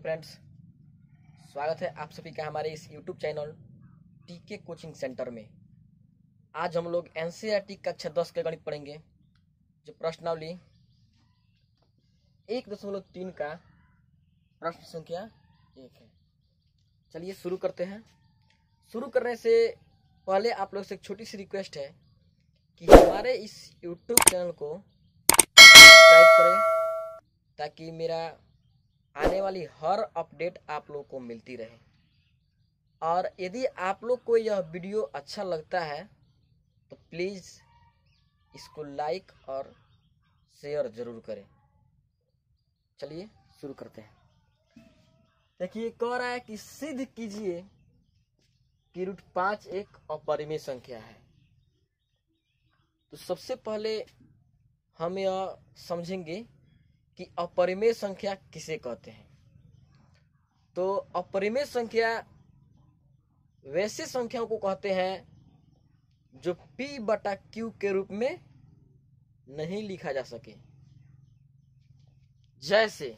Friends, स्वागत है आप सभी का हमारे इस यूट्यूब चैनल टीके कोचिंग सेंटर में। आज हम लोग एनसीईआरटी कक्षा 10 के गणित पढ़ेंगे, जो प्रश्नावली 1.3 का प्रश्न संख्या 1 है। चलिए शुरू करते हैं। शुरू करने से पहले आप लोग से एक छोटी सी रिक्वेस्ट है कि हमारे इस यूट्यूब चैनल को सब्सक्राइब करें, ताकि मेरा आने वाली हर अपडेट आप लोग को मिलती रहे। और यदि आप लोग को यह वीडियो अच्छा लगता है तो प्लीज़ इसको लाइक और शेयर ज़रूर करें। चलिए शुरू करते हैं। देखिए, कह रहा है कि सिद्ध कीजिए कि √5 एक अपरिमेय संख्या है। तो सबसे पहले हम यह समझेंगे कि अपरिमेय संख्या किसे कहते हैं। तो अपरिमेय संख्या वैसे संख्याओं को कहते हैं जो P/Q के रूप में नहीं लिखा जा सके। जैसे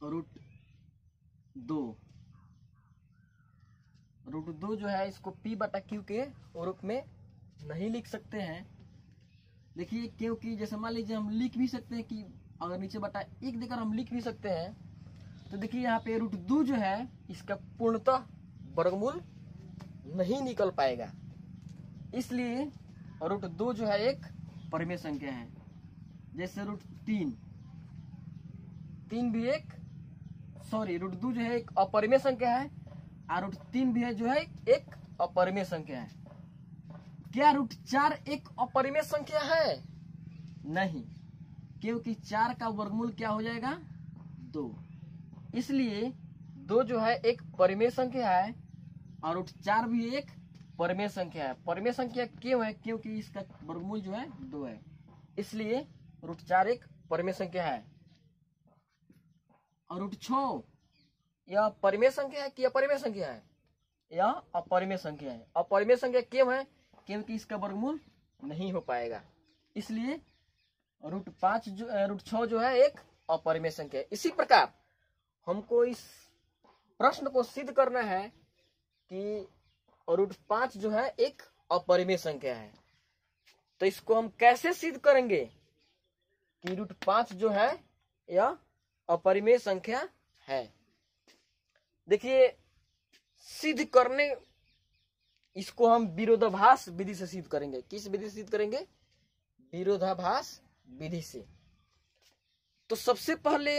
√2 जो है, इसको P/Q के रूप में नहीं लिख सकते हैं। देखिए, क्योंकि जैसे मान लीजिए हम लिख भी सकते हैं कि अगर नीचे बटा 1 देकर हम लिख भी सकते हैं। तो देखिए यहाँ पे √2 जो है, इसका पूर्णतः वर्गमूल नहीं निकल पाएगा, इसलिए √2 जो है एक परिमेय संख्या है। जैसे √3 भी √2 जो है एक अपरिमेय संख्या है, और √3 भी है जो है एक अपरिमेय संख्या है। क्या √4 एक अपरिमेय संख्या है? नहीं, क्योंकि 4 का वर्गमूल क्या हो जाएगा? 2। इसलिए 2 जो है एक परिमेय संख्या है, और √4 भी एक परिमेय संख्या है। परिमेय संख्या क्यों है? क्योंकि इसका वर्गमूल जो है 2 है, इसलिए √4 एक परिमेय संख्या है। और √6 यह परिमेय संख्या है कि अपरिमेय संख्या है? यह अपरिमेय संख्या है। अपरिमेय संख्या क्यों है? क्योंकि इसका वर्गमूल नहीं हो पाएगा, इसलिए √6 जो है एक अपरिमेय संख्या है। इसी प्रकार हमको इस प्रश्न को सिद्ध करना है कि √5 जो है एक अपरिमेय संख्या है। तो इसको हम कैसे सिद्ध करेंगे कि √5 जो है यह अपरिमेय संख्या है? देखिए, सिद्ध करने इसको हम विरोधाभास विधि से सिद्ध करेंगे। किस विधि से सिद्ध करेंगे? विरोधाभास विधि से। तो सबसे पहले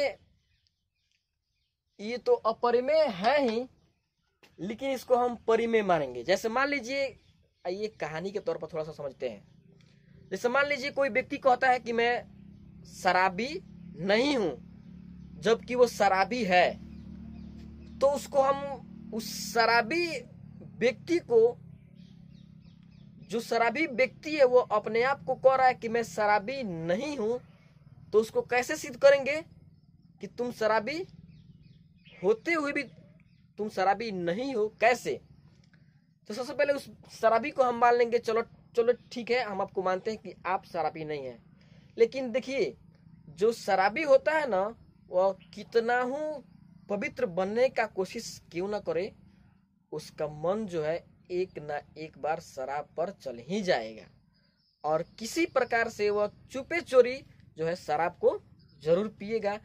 ये तो अपरिमेय है ही, लेकिन इसको हम परिमेय मानेंगे। जैसे मान लीजिए, आइए कहानी के तौर पर थोड़ा सा समझते हैं। जैसे मान लीजिए कोई व्यक्ति कहता है कि मैं शराबी नहीं हूं, जबकि वो शराबी है। तो उसको हम उस शराबी व्यक्ति को, जो शराबी व्यक्ति है वो अपने आप को कह रहा है कि मैं शराबी नहीं हूं, तो उसको कैसे सिद्ध करेंगे कि तुम शराबी होते हुए भी तुम शराबी नहीं हो? कैसे? तो सबसे पहले उस शराबी को हम मान लेंगे, चलो ठीक है, हम आपको मानते हैं कि आप शराबी नहीं है। लेकिन देखिए, जो शराबी होता है ना, वह कितना हूं पवित्र बनने का कोशिश क्यों ना करे, उसका मन जो है एक ना एक बार शराब पर चल ही जाएगा, और किसी प्रकार से वह चुपे चोरी जो है शराब को जरूर पिएगा।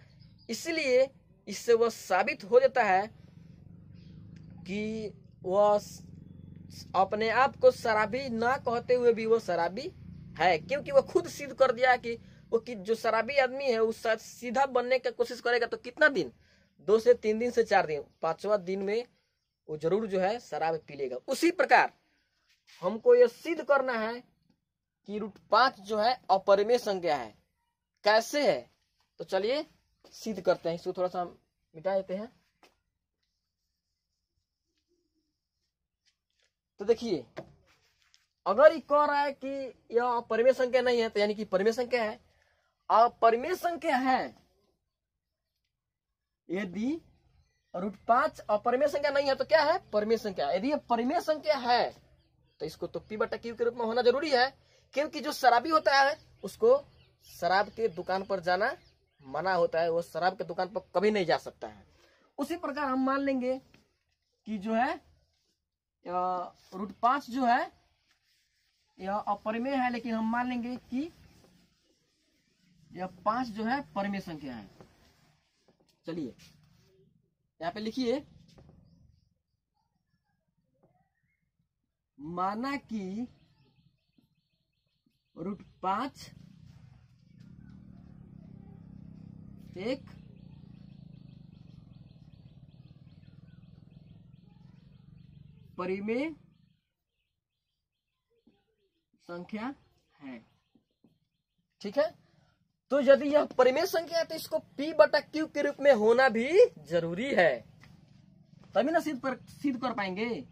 इसलिए इससे वह साबित हो जाता है कि वह अपने आप को शराबी ना कहते हुए भी वो शराबी है, क्योंकि वह खुद सिद्ध कर दिया कि वो जो शराबी आदमी है उस सीधा बनने की कोशिश करेगा तो कितना दिन? 2 से 3 दिन से 4 दिन, 5वां दिन में वो जरूर जो है शराब पी लेगा। उसी प्रकार हमको ये सिद्ध करना है कि √5 जो है अपरिमेय संख्या है। कैसे है? तो चलिए सिद्ध करते हैं। इसको थोड़ा सा हम मिटा देते हैं। तो देखिए, अगर ये कह रहा है कि यह अपरिमेय संख्या नहीं है, तो यानी कि परिमेय संख्या है। अपरिमेय संख्या है यदि √5 अपरिमेय संख्या नहीं है तो क्या है? परिमेय संख्या। यदि यह परिमेय संख्या है तो इसको तो P/Q के रूप में होना जरूरी है, क्योंकि जो शराबी होता है उसको शराब के दुकान पर जाना मना होता है, वो शराब के दुकान पर कभी नहीं जा सकता है। उसी प्रकार हम मान लेंगे कि जो है √5 जो है यह अपरिमेय है, लेकिन हम मान लेंगे कि यह 5 जो है परिमेय संख्या है। चलिए यहाँ पे लिखिए, माना कि √5 एक परिमेय संख्या है। ठीक है, तो यदि यह परिमेय संख्या है तो इसको P/Q के रूप में होना भी जरूरी है, तभी ना सिद्ध कर पाएंगे।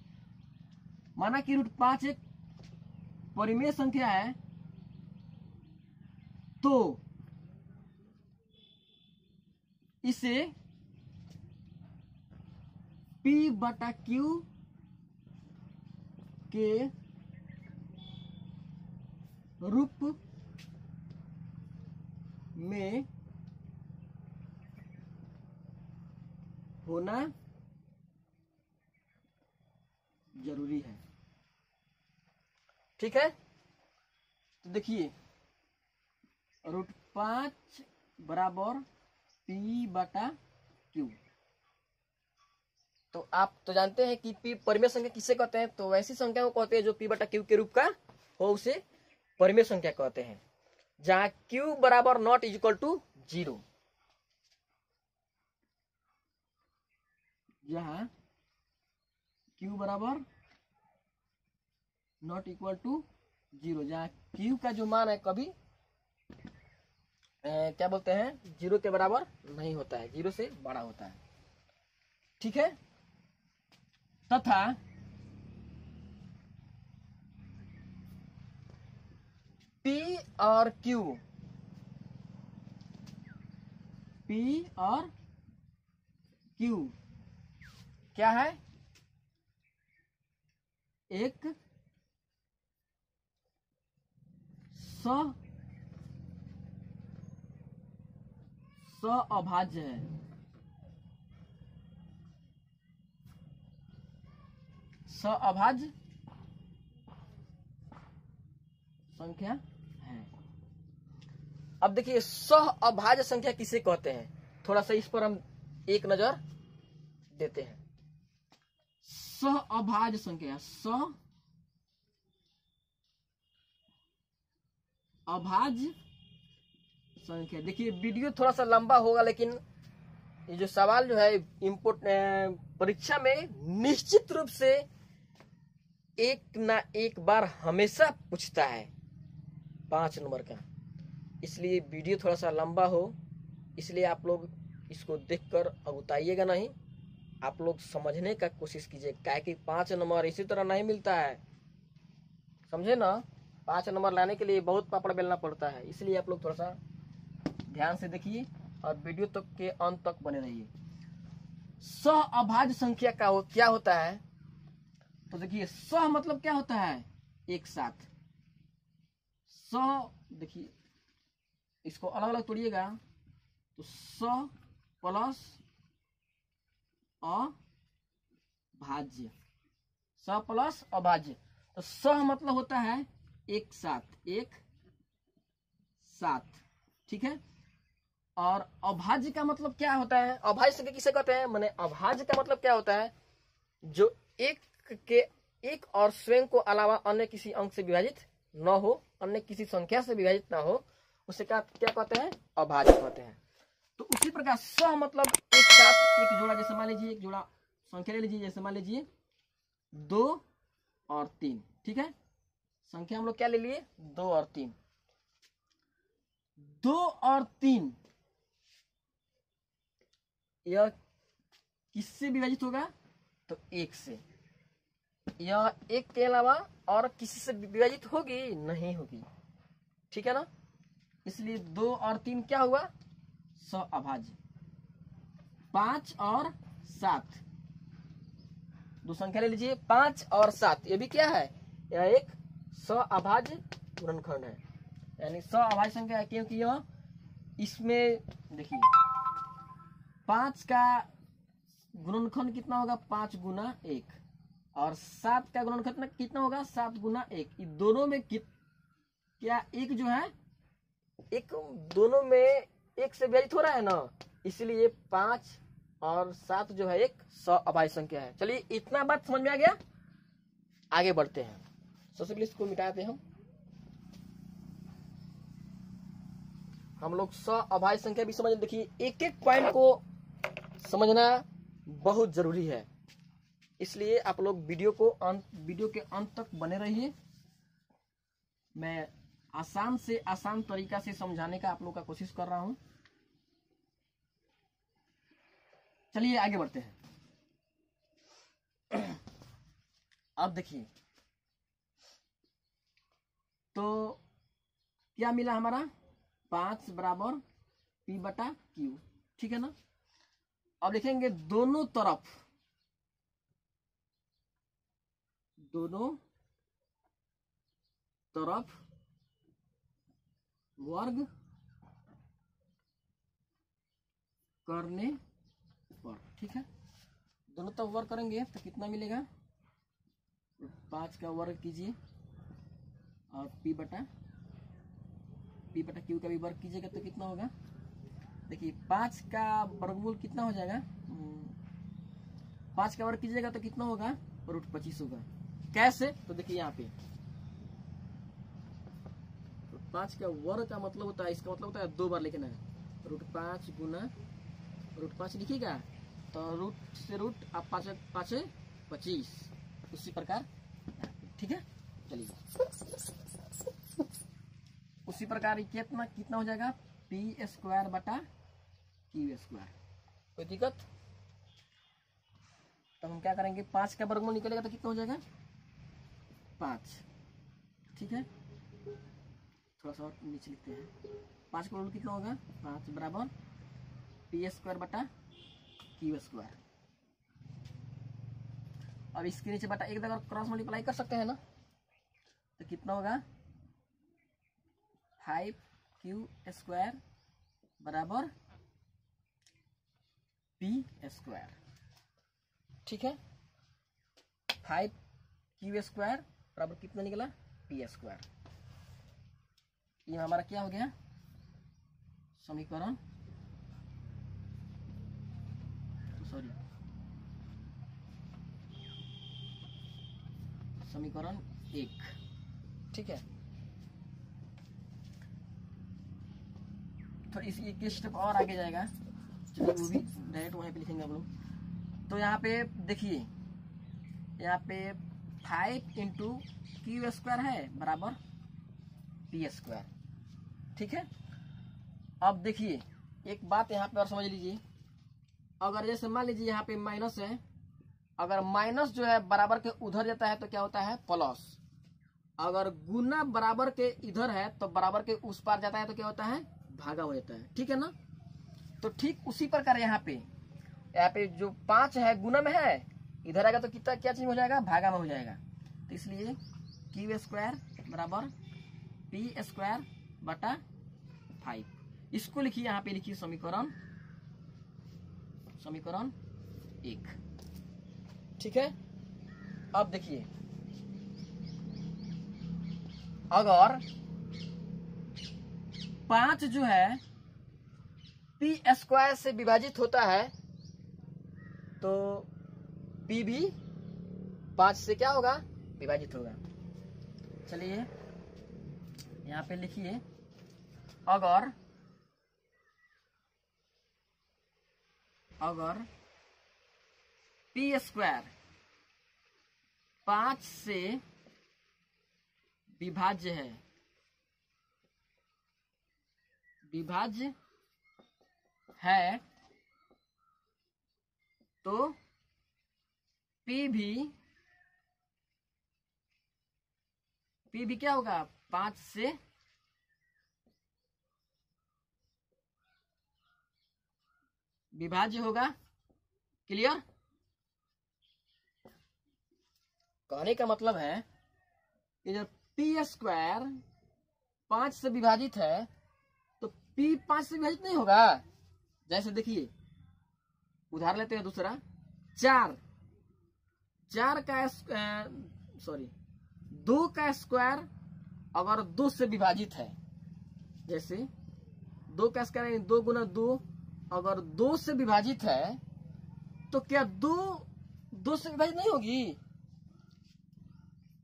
माना कि √5 एक परिमेय संख्या है, तो इसे P/Q के रूप में होना जरूरी है। ठीक है, तो देखिए √5 बराबर P/Q। तो आप तो जानते हैं कि P परिमेय संख्या किसे कहते हैं, तो वैसी संख्या को कहते हैं जो P/Q के रूप का हो, उसे परिमेय संख्या कहते हैं, जहां Q बराबर नॉट इज इक्वल टू 0, जहां Q बराबर नॉट इक्वल टू 0, जहां Q का जो मान है कभी क्या बोलते हैं 0 के बराबर नहीं होता है, 0 से बड़ा होता है। ठीक है, तथा P और Q क्या है, एक अभाज्य है। अभाज्य संख्या है। अब देखिए अभाज्य संख्या किसे कहते हैं, थोड़ा सा इस पर हम एक नजर देते हैं। अभाज्य संख्या, अभाज्य संख्या, देखिए वीडियो थोड़ा सा लंबा होगा, लेकिन ये जो सवाल जो है परीक्षा में निश्चित रूप से एक ना एक बार हमेशा पूछता है 5 नंबर का, इसलिए वीडियो थोड़ा सा लंबा हो, इसलिए आप लोग इसको देखकर अगुताइएगा नहीं, आप लोग समझने का कोशिश कीजिए, क्या कि 5 नंबर इसी तरह नहीं मिलता है, समझे ना। 5 नंबर लाने के लिए बहुत पापड़ बेलना पड़ता है, इसलिए आप लोग थोड़ा सा ध्यान से देखिए और वीडियो तक के अंत तक बने रहिए। अभाज्य संख्या का क्या होता है, तो देखिए मतलब क्या होता है, एक साथ। देखिए इसको अलग अलग तोड़िएगा, तो प्लस अभाज्य, प्लस अभाज्य, तो मतलब होता है एक साथ। ठीक है, और अभाज्य का मतलब क्या होता है, अभाज्य संख्या किसे कहते हैं, माने अभाज्य का मतलब क्या होता है, जो एक और स्वयं को अलावा अन्य किसी अंक से विभाजित न हो, अन्य किसी संख्या से विभाजित ना हो, उसे क्या कहते हैं, अभाज्य कहते हैं। तो उसी प्रकार मतलब एक साथ एक जोड़ा, जैसे मान लीजिए एक जोड़ा संख्या ले लीजिए, जैसे मान लीजिए 2 और 3। ठीक है, संख्या हम लोग क्या ले लिए, 2 और 3। 2 और 3 यह किससे विभाजित होगा, तो 1 से। यह 1 के अलावा और किसी से विभाजित होगी, नहीं होगी। ठीक है ना, इसलिए 2 और 3 क्या हुआ, अभाज्य। 5 और 7, दो संख्या ले लीजिए, 5 और 7, ये भी क्या है, यह एक अभाज्य गुणनखंड है, यानी अभाज्य संख्या है, क्योंकि यह इसमें देखिए 5 का गुणनखंड कितना होगा, 5 गुना 1, और 7 का गुणनखंड कितना होगा, 7 गुना 1। इन दोनों में क्या एक जो है, एक दोनों में एक से विभाजित हो रहा है ना, इसलिए 5 और 7 जो है एक अभाज्य संख्या है। चलिए इतना बात समझ में आ गया, आगे बढ़ते हैं। सबसे पहले इसको मिटाते हैं हम लोग अभाज्य संख्या भी समझ। देखिए एक एक पॉइंट को समझना बहुत जरूरी है, इसलिए आप लोग वीडियो के अंत तक बने रहिए। मैं आसान से आसान तरीका से समझाने का आप लोग का कोशिश कर रहा हूं। चलिए आगे बढ़ते हैं। अब देखिए तो क्या मिला हमारा, 5 बराबर P बटा Q, ठीक है ना। अब देखेंगे दोनों तरफ वर्ग करने पर, ठीक है। दोनों तरफ वर्ग करेंगे तो कितना मिलेगा, 5 का वर्ग कीजिए और P बटा Q का भी वर्ग कीजिएगा तो कितना होगा। देखिए 5 का वर्गमूल कितना हो जाएगा, 5 का वर्ग कीजिएगा तो कितना होगा, √25 होगा। कैसे, तो देखिए यहाँ पे 5 का वर्ग का मतलब होता है, इसका मतलब होता है 2 बार लिखना है, √5 गुना √5 लिखिएगा तो रूट से रूट आप 5 25, उसी प्रकार, ठीक है। चलिए उसी प्रकार कितना हो जाएगा, P² बटा Q²। कोई दिक्कत, तो हम क्या करेंगे, 5 का वर्गमूल निकलेगा तो कितना हो जाएगा, 5, ठीक है। थोड़ा सा और नीचे लिखते हैं, 5 का वर्गमूल कितना होगा, 5 बराबर P² बटा Q²। अब इसके नीचे बटा 1 अगर क्रॉस मल्टीप्लाई कर सकते हैं ना, तो कितना होगा, 5Q² बराबर P², ठीक है। 5Q² बराबर कितना निकला, P²। ये हमारा क्या हो गया, समीकरण, समीकरण 1, ठीक है। तो इस एक स्टेप और आगे जाएगा, चलिए वो भी डायरेक्ट वहीं पे लिखेंगे हम लोग। तो यहाँ पे देखिए, यहाँ पे 5 × Q² है बराबर P², ठीक है। अब देखिए एक बात यहाँ पे और समझ लीजिए, अगर जैसे मान लीजिए यहाँ पे माइनस है, अगर माइनस जो है बराबर के उधर जाता है तो क्या होता है, प्लस। अगर गुना बराबर के इधर है तो बराबर के उस पार जाता है तो क्या होता है, भागा हो जाता है, ठीक है ना। तो ठीक उसी प्रकार यहाँ पे जो 5 है गुना में है, इधर आएगा तो कितना क्या चीज हो जाएगा, भागा में हो जाएगा। तो इसलिए Q² बराबर P² बटा 5, इसको लिखिए, यहाँ पे लिखिए समीकरण 1, ठीक है। अब देखिए अगर 5 जो है P² से विभाजित होता है तो P भी 5 से क्या होगा, विभाजित होगा। चलिए यहाँ पे लिखिए, अगर P² 5 से विभाज्य है तो P भी क्या होगा, 5 से विभाज्य होगा। क्लियर, कहने का मतलब है कि जब P² 5 से विभाजित है तो P 5 से विभाजित नहीं होगा। जैसे देखिए उदाहरण लेते हैं दूसरा, 4 का सॉरी 2 का स्क्वायर अगर 2 से विभाजित है, जैसे 2 का स्क्वायर 2 गुना 2 अगर 2 से विभाजित है तो क्या 2 से विभाजित नहीं होगी,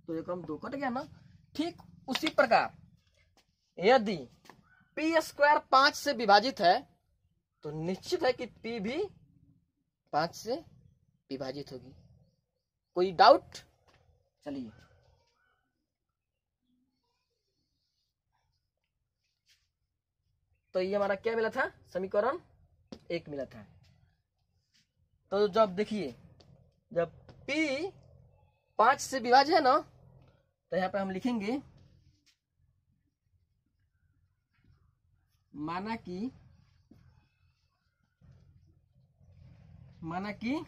तो ये क्रम 2 कट गया ना। ठीक उसी प्रकार यदि P स्क्वायर 5 से विभाजित है तो निश्चित है कि P भी 5 से विभाजित होगी। कोई डाउट? चलिए तो ये हमारा क्या मिला था, समीकरण 1 मिला था। तो जब देखिए जब P 5 से विभाज्य है ना तो यहाँ पे हम लिखेंगे माना कि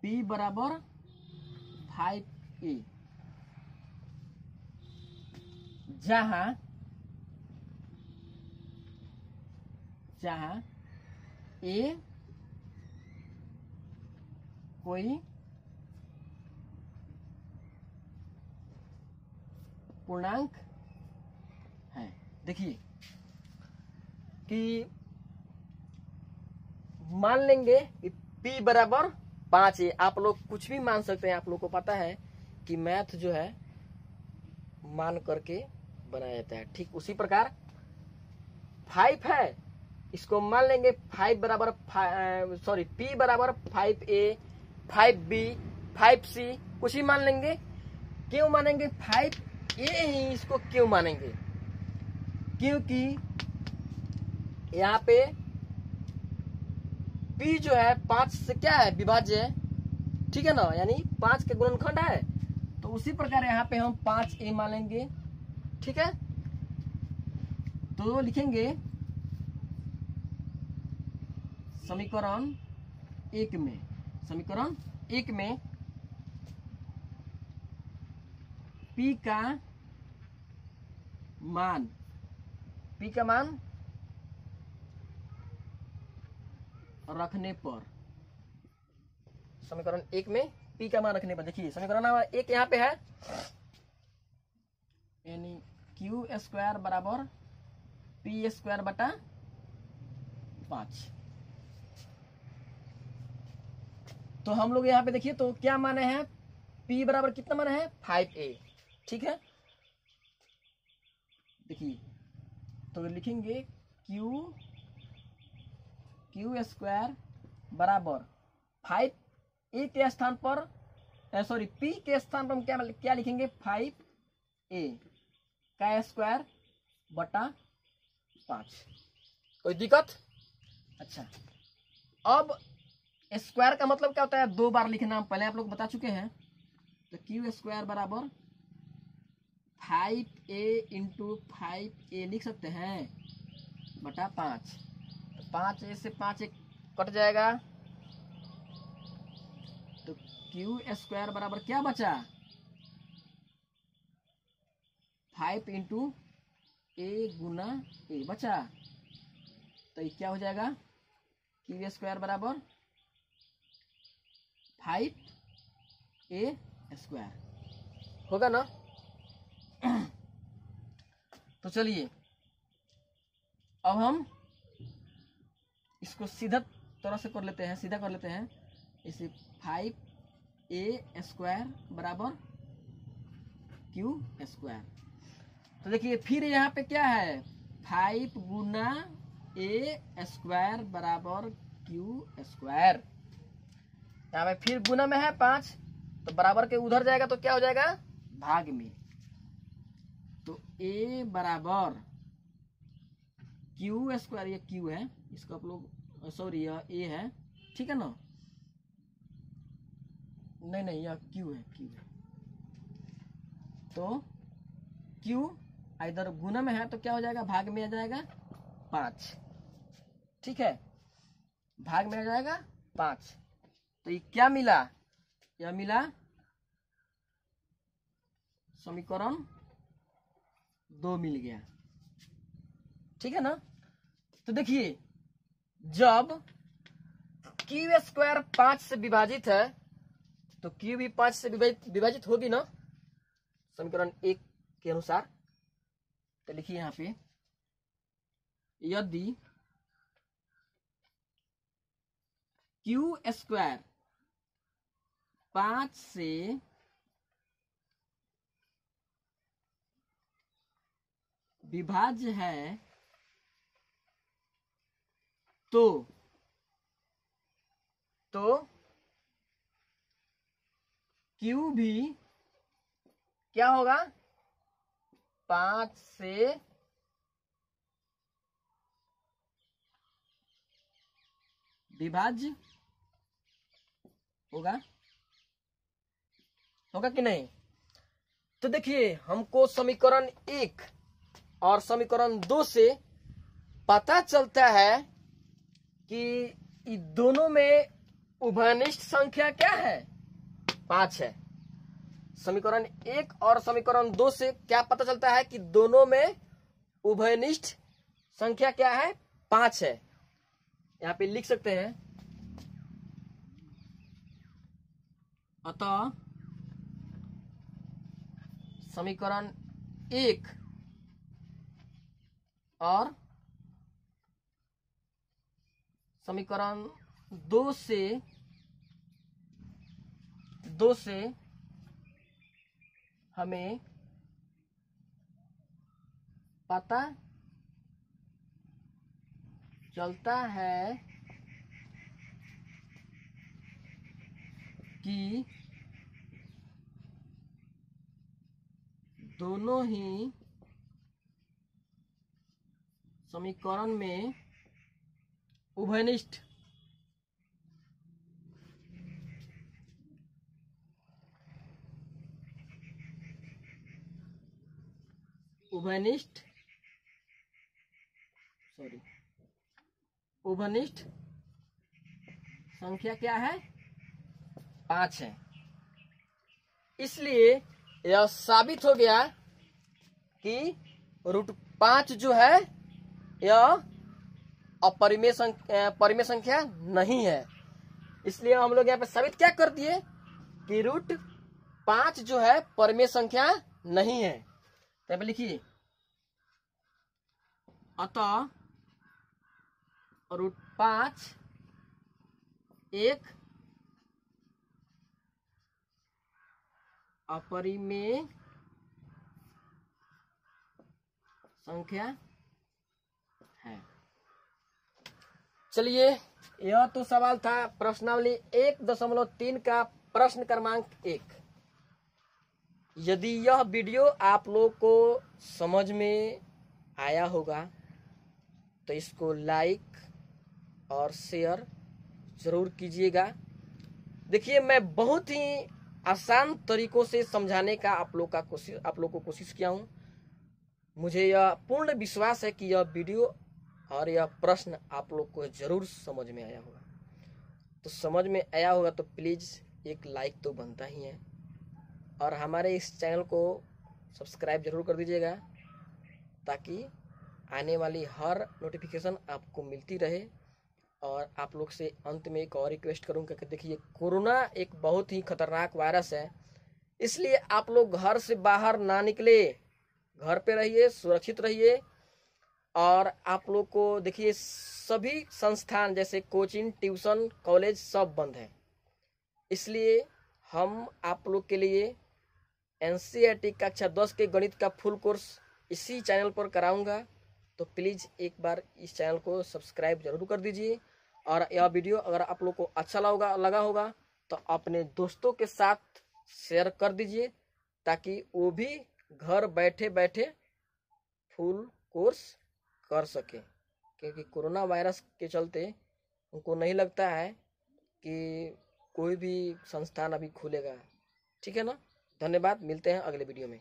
P बराबर 5A, जहां A कोई पूर्णांक है। देखिए कि मान लेंगे कि P बराबर 5 है। आप लोग कुछ भी मान सकते हैं, आप लोग को पता है कि मैथ जो है मान करके बनाया जाता है। ठीक उसी प्रकार 5 है, इसको मान लेंगे 5 बराबर P बराबर 5A 5B 5C कुछ ही मान लेंगे। क्यों मानेंगे 5A ही, इसको क्यों मानेंगे, क्योंकि यहाँ पे P जो है 5 से क्या है, विभाज्य है, ठीक है ना, यानी 5 के गुणनखंड है। तो उसी प्रकार यहाँ पे हम 5A मानेंगे, ठीक है। तो लिखेंगे समीकरण 1 में P का मान रखने पर, समीकरण 1 में P का मान रखने पर, देखिए समीकरण 1 यहाँ पे है, यानी Q स्क्वायर बराबर P स्क्वायर बटा 5। तो हम लोग यहाँ पे देखिए तो क्या माने हैं, P बराबर कितना माने हैं 5A, ठीक है। देखिए तो लिखेंगे Q स्क्वायर बराबर 5A के स्थान पर P के स्थान पर हम क्या लिखेंगे 5A का स्क्वायर बटा 5। कोई दिक्कत? अच्छा, अब स्क्वायर का मतलब क्या होता है, 2 बार लिखना, पहले आप लोग बता चुके हैं। तो Q स्क्वायर बराबर 5A इंटू 5A लिख सकते हैं बटा 5। तो 5A से 5 कट जाएगा, तो Q स्क्वायर बराबर क्या बचा 5 इंटू A गुना A बचा। तो ये क्या हो जाएगा, Q स्क्वायर बराबर 5A स्क्वायर होगा ना। तो चलिए अब हम इसको सीधा तरह से कर लेते हैं, सीधा कर लेते हैं। इसे 5A स्क्वायर बराबर Q स्क्वायर। तो देखिए फिर यहाँ पे क्या है, 5 गुना A स्क्वायर बराबर Q स्क्वायर। यहाँ पे फिर गुना में है 5, तो बराबर के उधर जाएगा तो क्या हो जाएगा भाग में। तो A बराबर Q स्क्वायर, ये Q है, इसको आप लोग सॉरी यह A है, ठीक है ना, नहीं यह Q है। तो Q इधर गुना में है तो क्या हो जाएगा भाग में आ जाएगा 5, ठीक है, भाग में आ जाएगा 5। तो ये क्या मिला, यह मिला समीकरण 2 मिल गया। ठीक है ना। तो देखिए जब क्यू स्क्वायर 5 से विभाजित है तो क्यू भी 5 से विभाजित होगी ना समीकरण 1 के अनुसार। तो लिखिए यहां पे यदि क्यू स्क्वायर 5 से विभाज्य है तो क्यू भी क्या होगा 5 से विभाज्य होगा कि नहीं। तो देखिए हमको समीकरण 1 और समीकरण 2 से पता चलता है कि इन दोनों में उभयनिष्ठ संख्या क्या है 5 है। समीकरण 1 और समीकरण 2 से क्या पता चलता है कि दोनों में उभयनिष्ठ संख्या क्या है 5 है। यहां पे लिख सकते हैं अतः समीकरण 1 और समीकरण 2 से हमें पता चलता है कि दोनों ही समीकरण में उभयनिष्ठ संख्या क्या है 5 है। इसलिए यह साबित हो गया कि √5 जो है यह अपरिमेय संख्या नहीं है। इसलिए हम लोग यहाँ पे साबित क्या कर दिए कि √5 जो है परिमेय संख्या नहीं है। तो लिखिए अतः √5 एक अपरिमेय संख्या है। चलिए यह तो सवाल था प्रश्नावली 1.3 का प्रश्न क्रमांक 1। यदि यह वीडियो आप लोग को समझ में आया होगा तो इसको लाइक और शेयर जरूर कीजिएगा। देखिए मैं बहुत ही आसान तरीकों से समझाने का आप लोग को कोशिश किया हूँ। मुझे यह पूर्ण विश्वास है कि यह वीडियो और यह प्रश्न आप लोग को जरूर समझ में आया होगा। तो समझ में आया होगा तो प्लीज़ एक लाइक तो बनता ही है और हमारे इस चैनल को सब्सक्राइब जरूर कर दीजिएगा ताकि आने वाली हर नोटिफिकेशन आपको मिलती रहे। और आप लोग से अंत में एक और रिक्वेस्ट करूँगा कि देखिए कोरोना एक बहुत ही खतरनाक वायरस है, इसलिए आप लोग घर से बाहर ना निकले, घर पे रहिए, सुरक्षित रहिए। और आप लोग को देखिए सभी संस्थान जैसे कोचिंग, ट्यूशन, कॉलेज सब बंद है। इसलिए हम आप लोग के लिए NCERT कक्षा 10 के गणित का फुल कोर्स इसी चैनल पर कराऊंगा। तो प्लीज़ एक बार इस चैनल को सब्सक्राइब जरूर कर दीजिए। और यह वीडियो अगर आप लोग को अच्छा लगा होगा तो अपने दोस्तों के साथ शेयर कर दीजिए ताकि वो भी घर बैठे बैठे फुल कोर्स कर सके। क्योंकि कोरोना वायरस के चलते उनको नहीं लगता है कि कोई भी संस्थान अभी खुलेगा। ठीक है ना। धन्यवाद, मिलते हैं अगले वीडियो में।